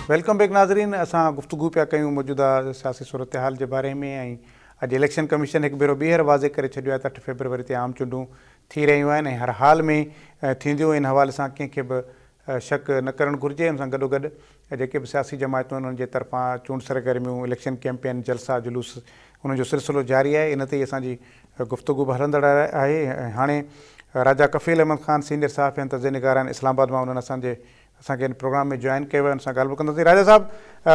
Welcome back नाज़रीन। असां गुफ्तगू पिया कयूं मौजूदा सियासी सूरत हाल जे बारे में ऐं अॼु इलेक्शन कमीशन हिकु भेरो ॿीहर वाज़े करे छॾियो आहे त 8 फरवरी ते आम चूंडूं थी रहियूं आहिनि ऐं हर हाल में थींदियूं। इन हवाले सां कंहिंखे बि शक न करणु घुरिजे। उन सां गॾोगॾु जेके बि सियासी जमायतूं आहिनि उन्हनि जे तरफ़ां चूंड सरगर्मियूं, इलेक्शन कैंपेन, जलसा जुलूस, उनजो सिलसिलो जारी आहे। इन ते ई असांजी गुफ्तगू बि हलंदड़ आहे। हाणे राजा कफ़ील अहमद ख़ान सीनियर सहाफ़ी आहिनि, तज़े निगार आहिनि इस्लामाबाद मां, उन्होंने असांखे इन प्रोग्राम में ज्वाइन किया हुआ, उनसे गल करते। राजा साहब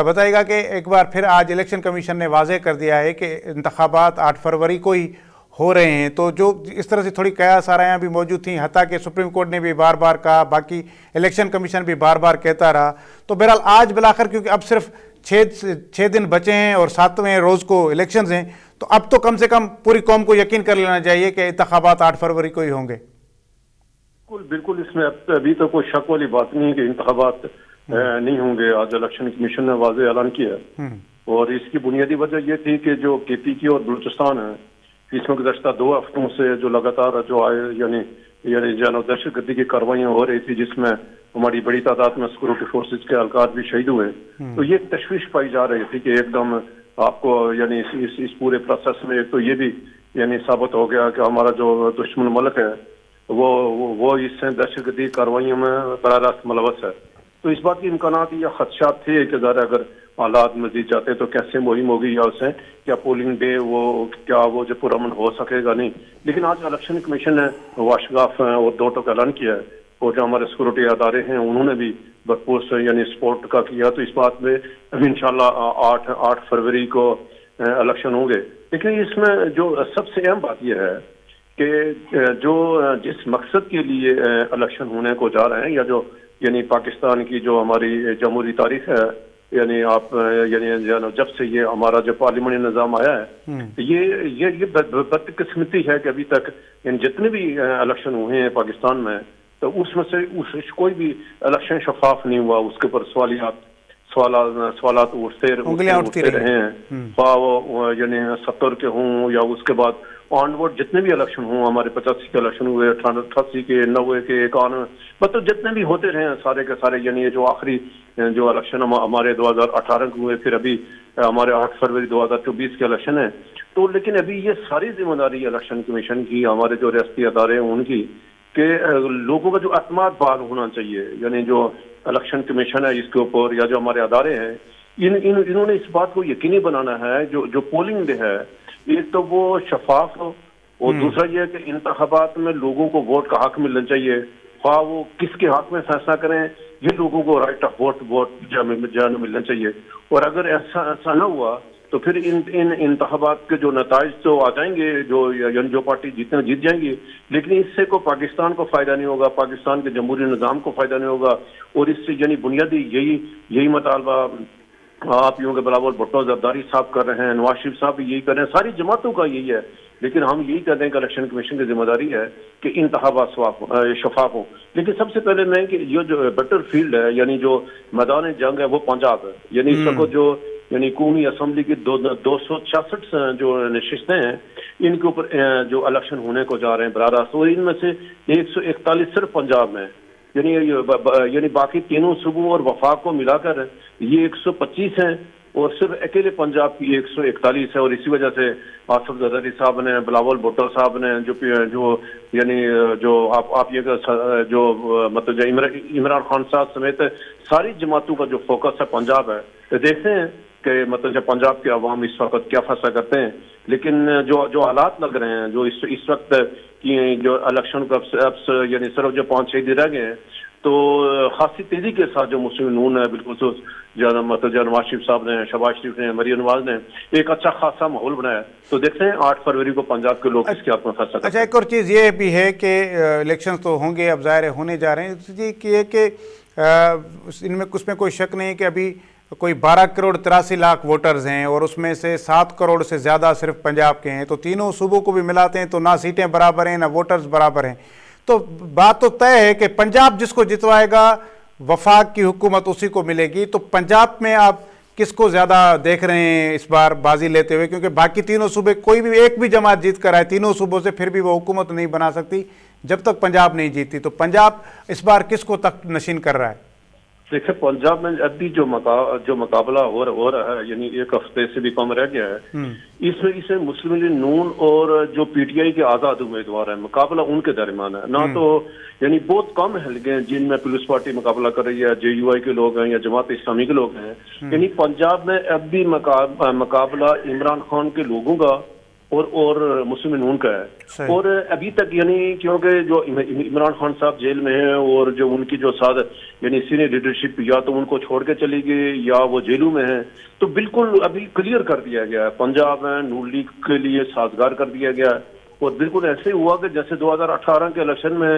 बताइएगा कि एक बार फिर आज इलेक्शन कमीशन ने वाज़े कर दिया है कि इंतखाबात 8 फरवरी को ही हो रहे हैं, तो जो इस तरह से थोड़ी कयास आरायां भी मौजूद थी, हत्या कि सुप्रीम कोर्ट ने भी बार बार कहा, बाकी इलेक्शन कमीशन भी बार बार कहता रहा, तो बहरहाल आज बिलाखिर क्योंकि अब सिर्फ 6 दिन बचे हैं और 7वें रोज़ को इलेक्शंस हैं, तो अब तो कम से कम पूरी कौम को यकीन कर लेना चाहिए कि इंतखाबात 8 फरवरी को ही होंगे। बिल्कुल इसमें अभी तो कोई शक वाली बात नहीं है कि इंतखाबात नहीं होंगे। आज इलेक्शन कमीशन ने वाज़े ऐलान किया है और इसकी बुनियादी वजह यह थी कि जो KPK और बलूचिस्तान है, इसमें गुज़श्ता 2 हफ्तों से जो लगातार जो आए यानी दहशतगर्दी की कार्रवाइयाँ हो रही थी, जिसमें हमारी बड़ी तादाद में सिक्योरिटी फोर्सेज के एहलकार भी शहीद हुए, तो ये तशवीश पाई जा रही थी कि एकदम आपको यानी इस पूरे प्रोसेस में एक तो ये भी यानी साबित हो गया कि हमारा जो दुश्मन मुल्क है वो इससे दहशतगर्दी कार्रवाइयों में बराह रास्त मुलवस है। तो इस बात के इम्कानात या खदशात थे कि अगर हालात मजीद जाते तो कैसे मुहिम होगी या उससे क्या पोलिंग डे वो जो पुरअमन हो सकेगा नहीं। लेकिन आज इलेक्शन कमीशन ने वाशगाफ और 2 टोक ऐलान किया है और जो हमारे सिक्योरिटी अदारे हैं उन्होंने भी भरपूर से यानी सपोर्ट का किया। तो इस बात में इंशाल्लाह 8 फरवरी को इलेक्शन होंगे। लेकिन इसमें जो सबसे अहम बात यह है कि जो जिस मकसद के लिए इलेक्शन होने को जा रहे हैं या जो यानी पाकिस्तान की जो हमारी जमहूरी तारीख है, यानी आप यानी जब से ये हमारा जो पार्लियामेंटी निज़ाम आया है, ये बदकिस्मती है कि अभी तक जितने भी इलेक्शन हुए हैं पाकिस्तान में, तो उसमें से कोई भी इलेक्शन शफाफ नहीं हुआ। उसके ऊपर सवालात उठते रहे हैं, वो यानी 70 के हों या उसके बाद ऑनवर्ड जितने भी इलेक्शन हों, हमारे 85 के इलेक्शन हुए, 88 के, 90 के, 91, मतलब जितने भी होते रहे सारे के सारे, यानी ये जो आखिरी जो इलेक्शन हमारे 2018 के हुए, फिर अभी हमारे 8 फरवरी 2024 के इलेक्शन है। तो लेकिन अभी ये सारी जिम्मेदारी इलेक्शन कमीशन की, हमारे जो रियासती अदारे हैं उनकी, कि लोगों का जो एतमाद बहाल होना चाहिए। यानी जो इलेक्शन कमीशन है इसके ऊपर या जो हमारे अदारे हैं, इन्होंने इस बात को यकीनी बनाना है जो पोलिंग डे है, एक तो वो शफाफ हो और दूसरा ये है कि इंतखाबात में लोगों को वोट का हक मिलना चाहिए। वो किसके हक में फैसला करें, ये लोगों को राइट ऑफ वोट जान मिलना चाहिए। और अगर ऐसा न हुआ तो फिर इन इंतखाबात के जो नताइज तो आ जाएंगे, जो पार्टी जीत जाएंगी, लेकिन इससे को पाकिस्तान को फायदा नहीं होगा, पाकिस्तान के जमहूरी निज़ाम को फायदा नहीं होगा। और इससे यानी बुनियादी यही मुतालबा आप यूँ के बिलावल भुट्टो जरदारी साहब कर रहे हैं, नवाज शरीफ साहब भी यही कर रहे हैं, सारी जमातों का यही है। लेकिन हम यही कहते हैं कि इलेक्शन कमीशन की जिम्मेदारी है कि इंतखाबात शफाफ हो। लेकिन सबसे पहले मैं कि ये जो बेटर फील्ड है, यानी जो मैदान जंग है, वो पंजाब है। यानी इस वक्त जो यानी कौमी असम्बली की 266 जो नशिस्तें हैं, इनके ऊपर जो इलेक्शन होने को जा रहे हैं बराह रास्त, और इनमें से 141 सिर्फ पंजाब में, यानी बाकी तीनों सूबों और वफाक को मिलाकर ये 125 हैं और सिर्फ अकेले पंजाब की 141 है। और इसी वजह से आसिफ जरदारी साहब ने, बिलावल भुट्टो साहब ने जो यानी जो आप ये जो मतलब जो इमरान खान साहब समेत सारी जमातों का जो फोकस है पंजाब है। तो देखते हैं कि मतलब जब पंजाब के अवाम इस वक्त क्या फैसला करते हैं। लेकिन जो हालात लग रहे हैं, जो इस वक्त की जो इलेक्शन को अब यानी सिर्फ जो 5-6 दिन रह गए हैं, तो खासी तेजी के साथ जो मुस्लिम नून है, बिल्कुल मतलब नवाज शरीफ साहब ने, शहबाज शरीफ ने, मरियम नवाज ने एक अच्छा खासा माहौल बनाया। तो देखते हैं 8 फरवरी को पंजाब के लोग इसके हाथ में फैसला करते हैं। अच्छा, एक और चीज़ ये भी है कि इलेक्शन तो होंगे, अब ज़ाहिर होने जा रहे हैं कि इनमें उसमें कोई शक नहीं कि अभी कोई 12 करोड़ 83 लाख वोटर्स हैं और उसमें से 7 करोड़ से ज़्यादा सिर्फ पंजाब के हैं। तो तीनों सूबों को भी मिलाते हैं तो ना सीटें बराबर हैं ना वोटर्स बराबर हैं। तो बात तो तय है कि पंजाब जिसको जितवाएगा वफाक की हुकूमत उसी को मिलेगी। तो पंजाब में आप किसको ज़्यादा देख रहे हैं इस बार बाजी लेते हुए, क्योंकि बाकी तीनों सूबे कोई भी एक भी जमात जीत कर आए तीनों सूबों से फिर भी वो हुकूमत नहीं बना सकती जब तक पंजाब नहीं जीतती। तो पंजाब इस बार किसको तक नशीन कर रहा है? دیکھیں पंजाब में अभी जो मुकाबला हो रहा है, यानी एक हफ्ते से भी कम रह गया है, इसमें मुस्लिम लीग नून और जो पीटीआई के आजाद उम्मीदवार हैं, मुकाबला उनके दरमियान है ना। तो यानी बहुत कम हलके हैं जिनमें पीपल्स पार्टी मुकाबला कर रही है, जेयूआई के लोग हैं या जमात इस्लामी के लोग हैं। यानी पंजाब में अब भी मुकाबला इमरान खान के लोगों का और मुस्लिम नून का है। और अभी तक यानी क्योंकि जो इमरान खान साहब जेल में हैं और जो उनकी जो साथ यानी सीनियर लीडरशिप या तो उनको छोड़ के चली गई या वो जेलों में है, तो बिल्कुल अभी क्लियर कर दिया गया है पंजाब में नून लीग के लिए साजगार कर दिया गया है। और बिल्कुल ऐसे हुआ कि जैसे 2018 के इलेक्शन में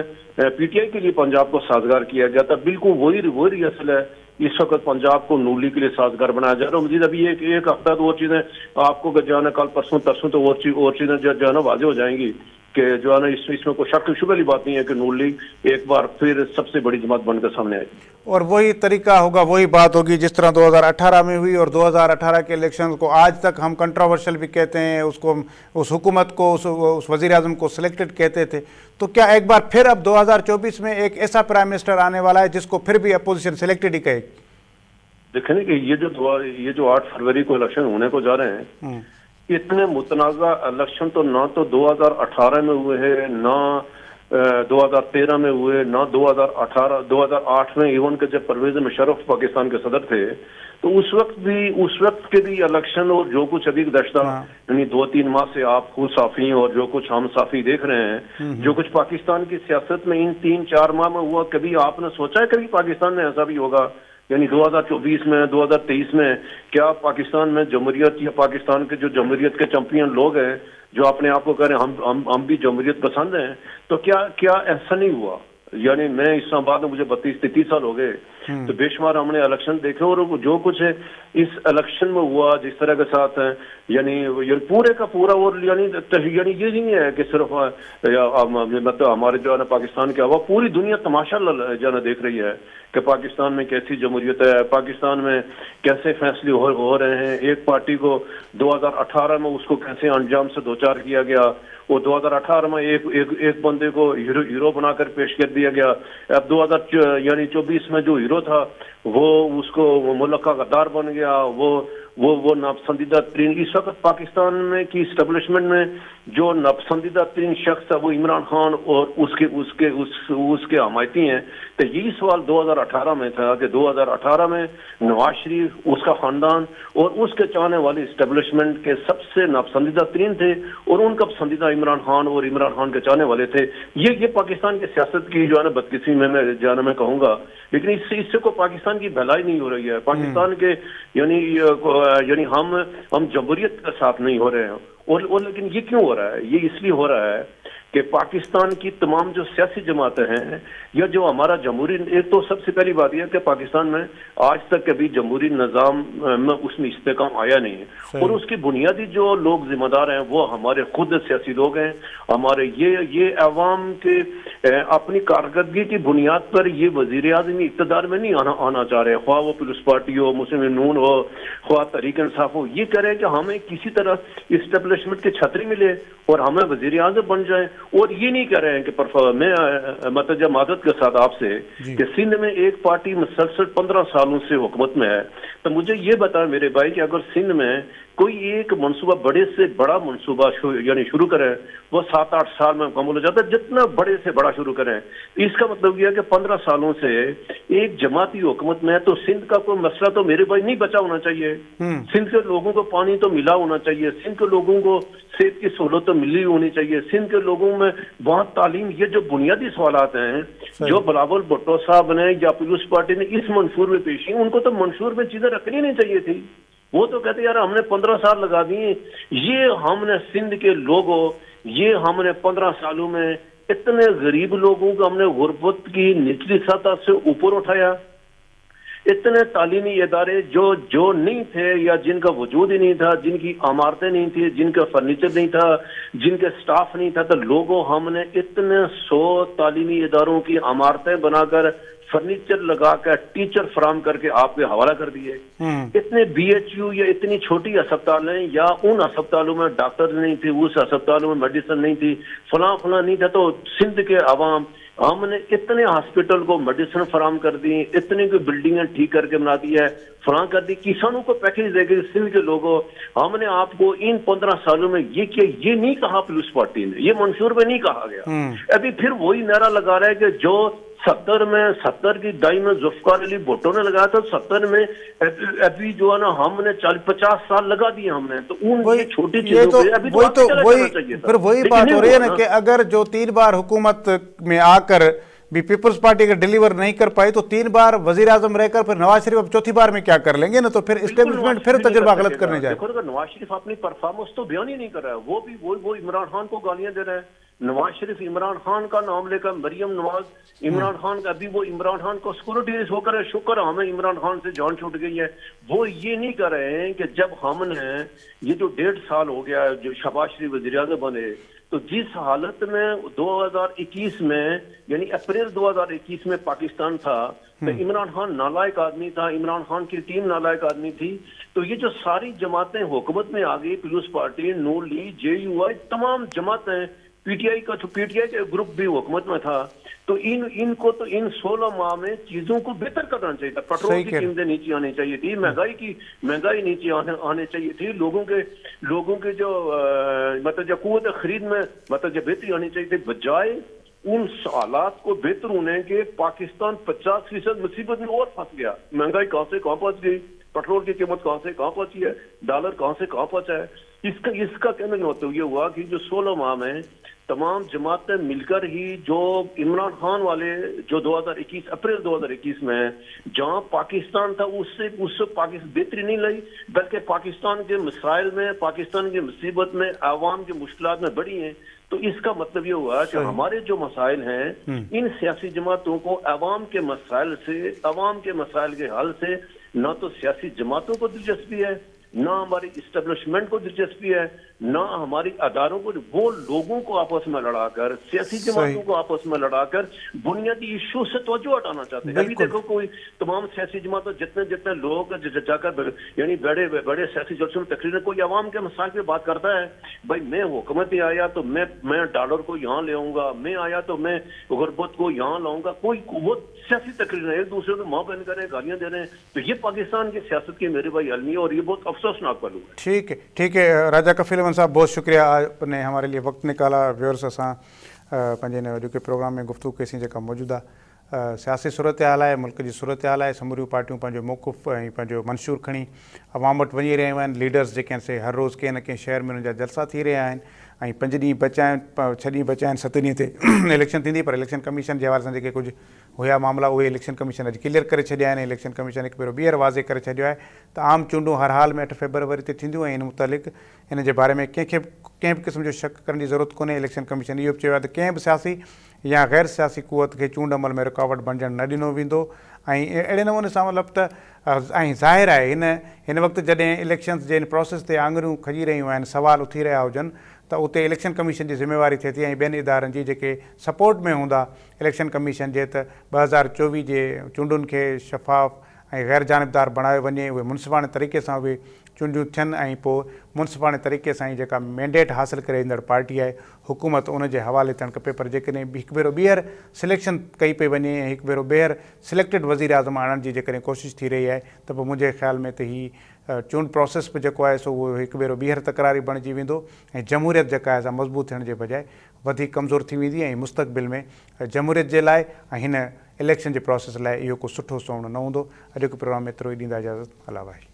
पीटीआई के लिए पंजाब को साजगार किया गया था, बिल्कुल वही रिहर्सल है इस वक्त पंजाब को नून लीग के लिए साजगार बनाया जा रहा है। मजीद अभी एक हफ्ता तो और चीजें आपको जो है कल परसों तरसों तो और चीजें जो है ना वाजे हो जाएंगी कि जो है ना इसमें कोई शक शुबे वाली बात नहीं है कि नून लीग एक बार फिर सबसे बड़ी जमात बनकर सामने आएगी। और वही तरीका होगा, वही बात होगी जिस तरह 2018 में हुई। और 2018 के इलेक्शन को आज तक हम कंट्रोवर्शियल भी कहते हैं, उसको उस हुकूमत को उस वज़ीर आज़म को सिलेक्टेड कहते थे। तो क्या एक बार फिर अब 2024 में एक ऐसा प्राइम मिनिस्टर आने वाला है जिसको फिर भी अपोजिशन सिलेक्टेड ही कहेगी? देखें कि ये जो 8 फरवरी को इलेक्शन होने को जा रहे हैं, इतने मुतनाज़ा इलेक्शन तो ना तो 2018 में हुए हैं, ना 2013 में हुए, ना 2008 में। इवन के जब परवेज मुशर्रफ पाकिस्तान के सदर थे तो उस वक्त के भी इलेक्शन और जो कुछ अभी गुज़श्ता यानी 2-3 माह से आप खुद साफी और जो कुछ हम साफी देख रहे हैं, जो कुछ पाकिस्तान की सियासत में इन 3-4 माह में हुआ, कभी आपने सोचा है कभी पाकिस्तान में ऐसा भी होगा? यानी 2024 में 2023 में क्या पाकिस्तान में जमहूरियत या पाकिस्तान के जो जमहूरियत के चैंपियन लोग हैं जो अपने आप को कह रहे हैं हम भी जमहूरियत पसंद हैं, तो क्या ऐसा नहीं हुआ? यानी मैं इस्लामाबाद में मुझे 32-33 साल हो गए, तो बेशुमार हमने इलेक्शन देखे और जो कुछ है इस इलेक्शन में हुआ जिस तरह के साथ है, यानी पूरे का पूरा। और यानी ये नहीं है कि सिर्फ मतलब हमारे जो है ना पाकिस्तान के अलावा पूरी दुनिया तमाशा जो है देख रही है कि पाकिस्तान में कैसी जमहूरियत है, पाकिस्तान में कैसे फैसले हो रहे हैं। एक पार्टी को 2018 में उसको कैसे अंजाम से दो चार किया गया, और 2018 में एक बंदे को हीरो बनाकर पेश कर दिया गया। अब 2024 में जो हीरो था वो उसको मुल्क का गद्दार बन गया, वो नापसंदीदा तरीन। इस वक्त पाकिस्तान में की एस्टेब्लिशमेंट में जो नापसंदीदा तरीन शख्स है वो इमरान खान और उसके हमायती हैं। तो यही सवाल 2018 में था कि 2018 में नवाज शरीफ, उसका खानदान और उसके चाहने वाली एस्टेब्लिशमेंट के सबसे नापसंदीदा तरीन थे और उनका पसंदीदा इमरान खान और इमरान खान के चाहने वाले थे। ये पाकिस्तान की सियासत की जो है ना बदकिस्मती में मैं कहूँगा, लेकिन इससे को पाकिस्तान की भलाई नहीं हो रही है। पाकिस्तान के यानी हम जमहूरियत के साथ नहीं हो रहे हैं। और लेकिन ये क्यों हो रहा है? ये इसलिए हो रहा है कि पाकिस्तान की तमाम जो सियासी जमातें हैं या जो हमारा जमहूरी, एक तो सबसे पहली बात यह है कि पाकिस्तान में आज तक कभी जमहूरी निज़ाम में उसमें इस्तेकाम आया नहीं है, और उसकी बुनियादी जो लोग जिम्मेदार हैं वो हमारे खुद सियासी लोग हैं। हमारे ये अवाम के अपनी कारकर्दगी की बुनियाद पर ये वज़ीर आज़मी इक़्तिदार में नहीं आना चाह रहे, ख्वाह वो पीपल्स पार्टी हो, मुस्लिम नून हो, ख्वाह तहरीक इंसाफ हो। ये कह रहे हैं कि हमें किसी तरह इस्टेब्लिशमेंट की छतरी मिले और हमें वज़ीर आज़म बन जाए। और ये नहीं कह रहे हैं कि मैं मतलब जब मादत के साथ आपसे कि सिंध में एक पार्टी मुसलसल 15 सालों से हुकूमत में है, तो मुझे ये बताएं मेरे भाई कि अगर सिंध में कोई एक मनसूबा बड़े से बड़ा मनसूबा यानी शुरू करें, वो 7-8 साल में मुकम्मल हो जाता है। जितना बड़े से बड़ा शुरू करें, इसका मतलब यह है कि 15 सालों से एक जमाती हुकूमत में है, तो सिंध का कोई मसला तो मेरे भाई नहीं बचा होना चाहिए। सिंध के लोगों को पानी तो मिला होना चाहिए, सिंध के लोगों को सेहत की सहूलत तो मिली होनी चाहिए, सिंध के लोगों में बहुत तालीम। ये जो बुनियादी सवालात हैं जो बिलावल भुट्टो साहब ने या पीपल्स पार्टी ने इस मंशूर में पेश की, उनको तो मंशूर में चीजें रखनी नहीं चाहिए थी। वो तो कहते यार हमने 15 साल लगा दिए, ये हमने सिंध के लोगों, ये हमने 15 सालों में इतने गरीब लोगों को हमने गुर्बत की निचली सतह से ऊपर उठाया। इतने तालीमी इदारे जो नहीं थे या जिनका वजूद ही नहीं था, जिनकी इमारतें नहीं थी, जिनका फर्नीचर नहीं था, जिनके स्टाफ नहीं था, तो लोगों हमने इतने 100 तालीमी इदारों की इमारतें बनाकर फर्नीचर लगाकर टीचर फराम करके आपके हवाला कर दिए। इतने BHU या इतनी छोटी अस्पतालें या उन अस्पतालों में डॉक्टर नहीं थे, उस अस्पतालों में मेडिसिन नहीं थी, फला नहीं था, तो सिंध के अवाम हमने इतने हॉस्पिटल को मेडिसिन फराम कर दी, इतनी कोई बिल्डिंगें ठीक करके बना दी है, फराम कर दी, किसानों को पैकेज देगी सिंध के लोगों। हमने आपको इन 15 सालों में ये किया, ये नहीं कहा पीपल्स पार्टी ने, ये मंशूर में नहीं कहा गया। अभी फिर वही नारा लगा रहा है कि जो 70 की दाई में जुल्फकार अली भुट्टो ने लगाया था, 70 में अभी जो है ना हमने 40-50 साल लगा दिए हमने, तो उन छोटी चीजों पे अभी फिर वही बात हो रही है ना कि अगर जो 3 बार हुकूमत में आकर भी पीपल्स पार्टी अगर डिलीवर नहीं कर पाई तो 3 बार वजीर आजम रहकर फिर नवाज शरीफ अब 4थी बार में क्या कर लेंगे ना, तो फिर एस्टेब्लिशमेंट फिर तजुर्बा गलत करने जाए। देखो नवाज शरीफ अपनी परफॉर्मेंस तो बयान ही नहीं कर रहा है, वो इमरान खान को गालियां दे रहे हैं। नवाज शरीफ इमरान खान का नाम लेकर, मरियम नवाज इमरान खान का, अभी वो इमरान खान को सिक्योरिटी होकर है, शुक्र हमें इमरान खान से जान छूट गई है। वो ये नहीं कर रहे हैं कि जब हमने ये जो 1.5 साल हो गया जो शहबाज शरीफ वज़ीर आज़म बने, तो जिस हालत में 2021 में यानी अप्रैल 2021 में पाकिस्तान था, तो इमरान खान नालायक आदमी था, इमरान खान की टीम नालायक आदमी थी। तो ये जो सारी जमातें हुकूमत में आ गई, पीपल्स पार्टी, नून लीग, JUI, तमाम जमातें, PTI के ग्रुप भी हुकूमत में था, तो इनको तो इन 16 माह में चीजों को बेहतर करना चाहिए था। पेट्रोल की कीमतें नीचे आनी चाहिए थी, महंगाई नीचे आने चाहिए थी, लोगों के जो मतलब जो कुव्वत खरीद में मतलब जो बेहतरी आनी चाहिए थी, बजाय उन हालात को बेहतर होने के पाकिस्तान 50% मुसीबत में और फंस गया। महंगाई कहां से कहां पहुंच गई, पेट्रोल की कीमत कहां से कहां पहुंची है, डॉलर कहां से कहां पहुंचा है। इसका कहने का मतलब ये हुआ कि जो 16 माह में तमाम जमातें मिलकर ही जो इमरान खान वाले जो 2021 अप्रैल 2021 में जहां पाकिस्तान था उससे पाकिस्तान बेहतरी नहीं लाई, बल्कि पाकिस्तान के मसाइल में, पाकिस्तान की मुसीबत में, आवाम की मुश्किलात में बढ़ी हैं। तो इसका मतलब ये हुआ कि हमारे जो मसाइल हैं, इन सियासी जमातों को आवाम के मसाइल के हल से ना तो सियासी जमातों को दिलचस्पी है, ना हमारी इस्टेब्लिशमेंट को दिलचस्पी है, ना हमारी अदारों को। वो लोगों को आपस में लड़ाकर, सियासी जमातों को आपस में लड़ाकर बुनियादी इशू से तवज्जो हटाना चाहते हैं। अभी देखो कोई तमाम सियासी जमातों जितने लोग जाकर यानी बड़े सियासी जलसों में तकरीर कोई आवाम के मसाइल पे बात करता है, भाई मैं हुकूमत में आया तो मैं डॉलर को यहाँ ले आऊंगा, मैं आया तो मैं गुरबत को यहाँ लाऊंगा, कोई वो सियासी तकरीर है, एक दूसरे को माँ बहन कर रहे हैं, गालियां दे रहे हैं। तो ये पाकिस्तान की सियासत की मेरे भाई अलमी है और ये बहुत अफसोसनाक पहलू है। ठीक है राजा कफील अहमद साहब, बहुत शुक्रिया आपने हमारे लिए वक्त निकाला। व्यूअर्स असां पंहिंजे अॼु के प्रोग्राम में गुफ्तगू कईसीं जेका मौजूदा सियासी सूरत हाल आहे, मुल्क जी सूरत हाल आहे। समूरियूं पार्टियूं पंहिंजो मौक़ुफ़ ऐं पंहिंजो मंशूर खणी अवाम वटि वञी रहियूं आहिनि। लीडर्स जेके आहिनि से हर रोज़ कंहिं न कंहिं शहर में हुननि जा जलसा थी रहिया आहिनि ऐं 5 ॾींहं बचा आहिनि, 6 ॾींहं बचा आहिनि, 7 ॾींहं ते इलेक्शन थींदी। पर इलेक्शन कमीशन जे हवाले सां जेके कुझु हुया मामला उहे इलेक्शन कमीशन अॼु क्लियर करे छॾिया आहिनि। इलेक्शन कमीशन हिकु भेरो ॿीहर वाज़े करे छॾियो आहे त आम चूंडूं हर हाल में 8 फरवरी ते थींदियूं ऐं इन मुतालिक़ इन जे बारे में कंहिं बि क़िस्म जो शक करण जी ज़रूरत कोन्हे। इलेक्शन कमीशन इहो बि चयो आहे त कंहिं बि सियासी या गैर सियासी क़ुवत खे चूंड अमल में रुकावट बणिजणु न ॾिनो वेंदो। ऐं अहिड़े नमूने सां मतिलबु त ऐं ज़ाहिर आहे हिन वक़्तु जॾहिं इलेक्शन्स जे इन प्रोसेस ते आङुरियूं खॼी रहियूं आहिनि, सुवाल उथी रहिया हुजनि, त उते इलेक्शन कमीशन जी ज़िम्मेवारी थिए थी ऐं ॿियनि इदारनि जी जेके सपोर्ट में हूंदा इलेक्शन कमीशन जे, त 2024 जे चूंडुनि खे शफ़ाफ़ ऐं गैर जानिबदार बणायो वञे, उहे मुनसिफ़ाणे तरीक़े सां उहे चूंडियूं थियनि ऐं पोइ मुनसिफ़ाणे तरीक़े सां ई जेका मैंडेट हासिलु करे ईंदड़ पार्टी आहे हुकूमत उन जे हवाले थियणु खपे। पर जेकॾहिं हिकु भेरो ॿीहर सिलेक्शन कई पई वञे ऐं हिकु भेरो ॿीहर सिलेक्टेड वज़ीर आज़म आणण जी जेकॾहिं कोशिशि थी रही आहे त पोइ मुंहिंजे ख़्याल में त हीउ चूंड प्रोसेस बि जेको आहे सो उहो हिकु भेरो ॿीहर तकरारी बणिजी वेंदो ऐं जमहूरियत जेका आहे सा मज़बूत थियण जे बजाए वधीक कमज़ोर थी वेंदी ऐं मुस्तक़बिल में जमहूरियत जे लाइ ऐं हिन इलेक्शन जे प्रोसेस लाइ इहो को सुठो सोण न हूंदो। अॼु जो प्रोग्राम में एतिरो ई ॾींदा इजाज़त। अला भाई।